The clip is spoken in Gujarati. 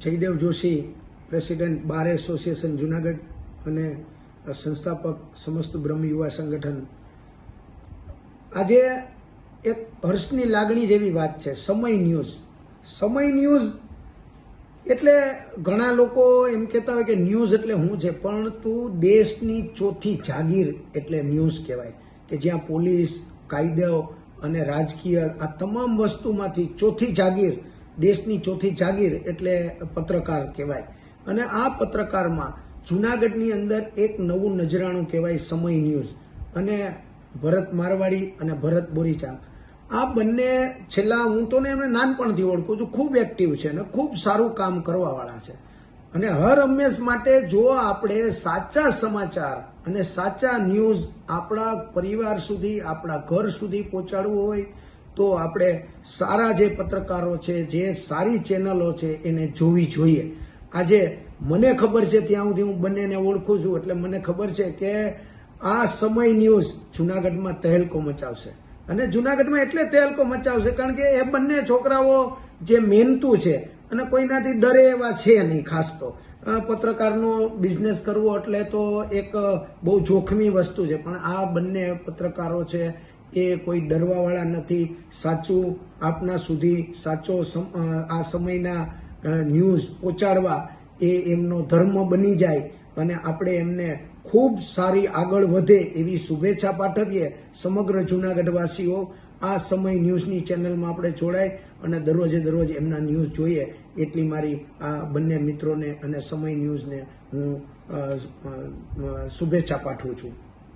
Jaydev Joshi, president bar association Junagadh અને સંસ્થાપક સમસ્ત બ્રહ્મ યુવા સંગઠન. આજે એક હર્ષની લાગણી જેવી વાત છે. સમય ન્યૂઝ એટલે ઘણા લોકો એમ કહેતા હોય કે ન્યૂઝ એટલે શું છે, પરંતુ દેશની ચોથી જાગીર એટલે ન્યૂઝ કહેવાય, કે જ્યાં પોલીસ, કાયદો અને રાજકીય આ તમામ વસ્તુમાંથી ચોથી જાગીર, દેશની ચોથી જાગીર એટલે પત્રકાર કહેવાય. અને આ પત્રકારમાં જુનાગઢની અંદર એક નવું નજરાણું કહેવાય સમય ન્યૂઝ. અને ભરત મારવાડી અને ભરત બોરીચા આ બંને છેલ્લા, હું તો એમને નાનપણથી ઓળખું છું, ખૂબ એક્ટિવ છે અને ખૂબ સારું કામ કરવાવાળા છે. અને હર હંમેશ માટે જો આપણે સાચા સમાચાર અને સાચા ન્યૂઝ આપણા પરિવાર સુધી, આપણા ઘર સુધી પહોંચાડવું હોય તો આપણે સારા જે પત્રકારો છે, જે સારી ચેનલો છે એને જોવી જોઈએ. આજે મને ખબર છે ત્યાં સુધી હું બંનેને ઓળખું છું, એટલે મને ખબર છે કે આ સમય ન્યૂઝ જુનાગઢમાં તહેલકો મચાવશે. અને જુનાગઢમાં એટલે તહેલકો મચાવશે કારણ કે એ બંને છોકરાઓ જે મહેનતુ છે અને કોઈનાથી ડરે એવા છે નહીં. ખાસ તો પત્રકારનો બિઝનેસ કરવો એટલે તો એક બહુ જોખમી વસ્તુ છે, પણ આ બંને પત્રકારો છે એ કોઈ ડરવાવાળા નથી. સાચું આપના સુધી, સાચો આ સમયના ન્યૂઝ પહોંચાડવા એ એમનો ધર્મ બની જાય અને આપણે એમને ખૂબ સારી આગળ વધે એવી શુભેચ્છા પાઠવીએ. સમગ્ર જુનાગઢવાસીઓ આ સમય ન્યૂઝની ચેનલમાં આપણે જોડાય અને દરરોજે એમના ન્યૂઝ જોઈએ એટલી મારી આ બંને મિત્રોને અને સમય ન્યૂઝને હું શુભેચ્છા પાઠવું છું.